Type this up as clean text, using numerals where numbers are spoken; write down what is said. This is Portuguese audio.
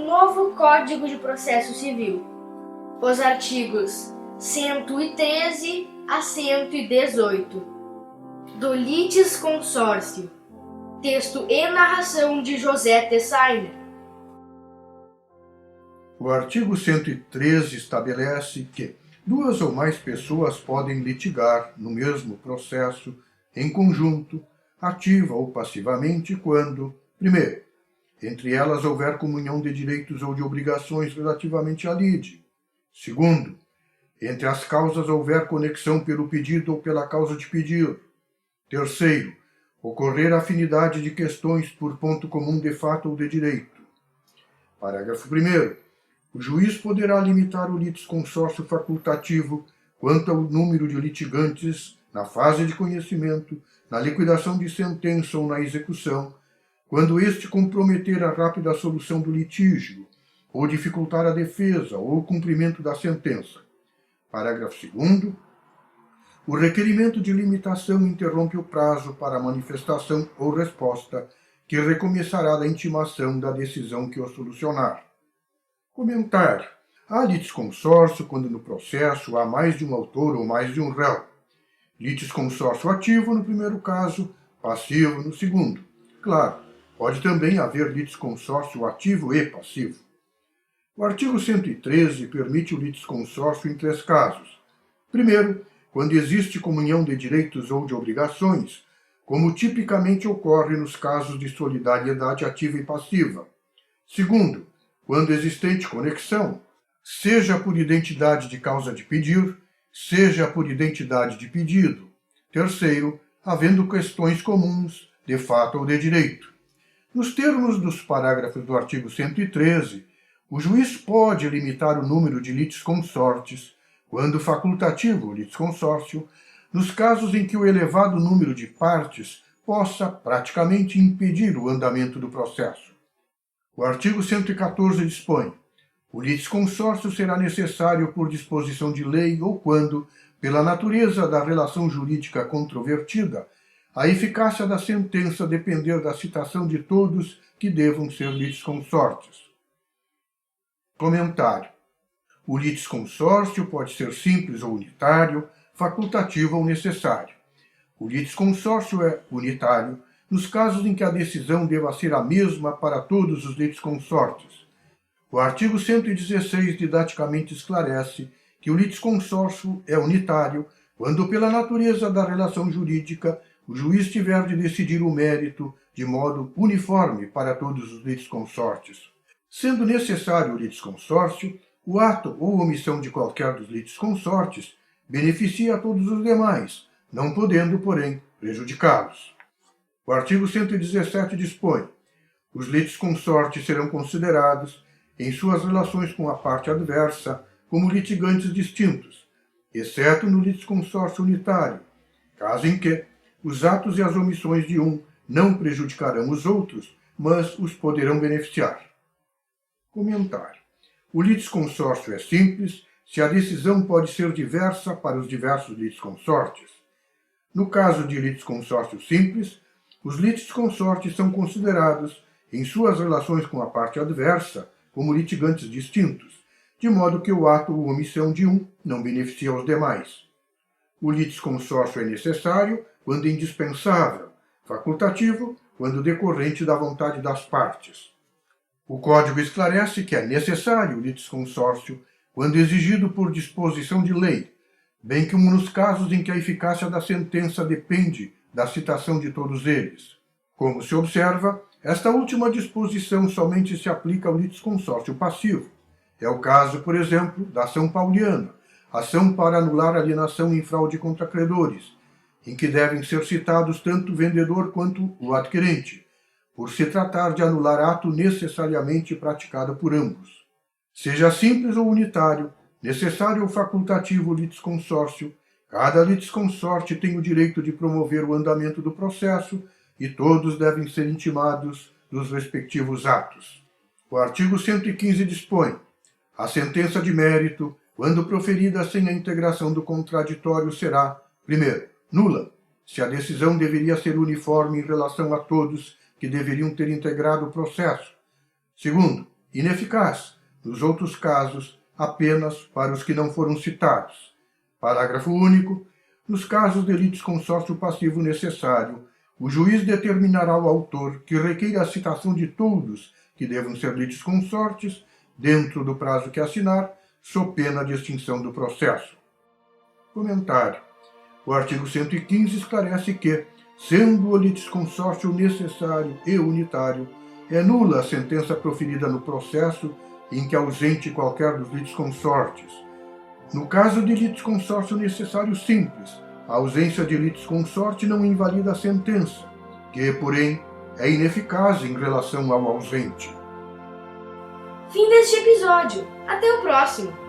novo Código de Processo Civil, os artigos 113 a 118, do litisconsórcio, texto e narração de José Tessainer. O artigo 113 estabelece que duas ou mais pessoas podem litigar no mesmo processo, em conjunto, ativa ou passivamente, quando, primeiro, entre elas houver comunhão de direitos ou de obrigações relativamente à lide. Segundo, entre as causas houver conexão pelo pedido ou pela causa de pedido. Terceiro, ocorrer afinidade de questões por ponto comum de fato ou de direito. Parágrafo 1º. O juiz poderá limitar o litisconsórcio facultativo quanto ao número de litigantes na fase de conhecimento, na liquidação de sentença ou na execução, quando este comprometer a rápida solução do litígio, ou dificultar a defesa ou o cumprimento da sentença. Parágrafo 2º. O requerimento de limitação interrompe o prazo para manifestação ou resposta, que recomeçará da intimação da decisão que o solucionar. Comentário. Há litisconsórcio quando no processo há mais de um autor ou mais de um réu. Litisconsórcio ativo no primeiro caso, passivo no segundo. Claro, pode também haver litisconsórcio ativo e passivo. O artigo 113 permite o litisconsórcio em 3 casos. Primeiro, quando existe comunhão de direitos ou de obrigações, como tipicamente ocorre nos casos de solidariedade ativa e passiva. Segundo, quando existente conexão, seja por identidade de causa de pedir, seja por identidade de pedido. Terceiro, havendo questões comuns, de fato ou de direito. Nos termos dos parágrafos do artigo 113, o juiz pode limitar o número de litisconsortes, quando facultativo o litisconsórcio, nos casos em que o elevado número de partes possa praticamente impedir o andamento do processo. O artigo 114 dispõe: o litisconsórcio será necessário por disposição de lei ou quando, pela natureza da relação jurídica controvertida, a eficácia da sentença depender da citação de todos que devam ser litisconsortes. Comentário. O litisconsórcio pode ser simples ou unitário, facultativo ou necessário. O litisconsórcio é unitário nos casos em que a decisão deva ser a mesma para todos os litisconsortes. O artigo 116 didaticamente esclarece que o litisconsórcio é unitário quando, pela natureza da relação jurídica, o juiz tiver de decidir o mérito de modo uniforme para todos os litisconsortes. Sendo necessário o litisconsórcio, o ato ou omissão de qualquer dos litisconsortes beneficia a todos os demais, não podendo, porém, prejudicá-los. O artigo 117 dispõe: os litisconsortes serão considerados, em suas relações com a parte adversa, como litigantes distintos, exceto no litisconsórcio unitário, caso em que os atos e as omissões de um não prejudicarão os outros, mas os poderão beneficiar. Comentário. O litisconsórcio é simples se a decisão pode ser diversa para os diversos litisconsortes. No caso de litisconsórcio simples, os litisconsortes são considerados, em suas relações com a parte adversa, como litigantes distintos, de modo que o ato ou omissão de um não beneficia os demais. O litisconsórcio é necessário quando indispensável, facultativo quando decorrente da vontade das partes. O Código esclarece que é necessário o litisconsórcio quando exigido por disposição de lei, bem como nos casos em que a eficácia da sentença depende da citação de todos eles. Como se observa, esta última disposição somente se aplica ao litisconsórcio passivo. É o caso, por exemplo, da ação pauliana, ação para anular alienação em fraude contra credores, em que devem ser citados tanto o vendedor quanto o adquirente, por se tratar de anular ato necessariamente praticado por ambos. Seja simples ou unitário, necessário ou facultativo o litisconsórcio, cada litisconsorte tem o direito de promover o andamento do processo e todos devem ser intimados dos respectivos atos. O artigo 115 dispõe: a sentença de mérito, quando proferida sem a integração do contraditório, será, primeiro, nula, se a decisão deveria ser uniforme em relação a todos que deveriam ter integrado o processo. Segundo, ineficaz, nos outros casos, apenas para os que não foram citados. Parágrafo único. Nos casos de litisconsórcio passivo necessário, o juiz determinará ao autor que requeira a citação de todos que devam ser litisconsortes, dentro do prazo que assinar, sob pena de extinção do processo. Comentário. O artigo 115 esclarece que, sendo o litisconsórcio necessário e unitário, é nula a sentença proferida no processo em que ausente qualquer dos litisconsortes. No caso de litisconsórcio necessário simples, a ausência de litisconsorte não invalida a sentença, que, porém, é ineficaz em relação ao ausente. Fim deste episódio. Até o próximo!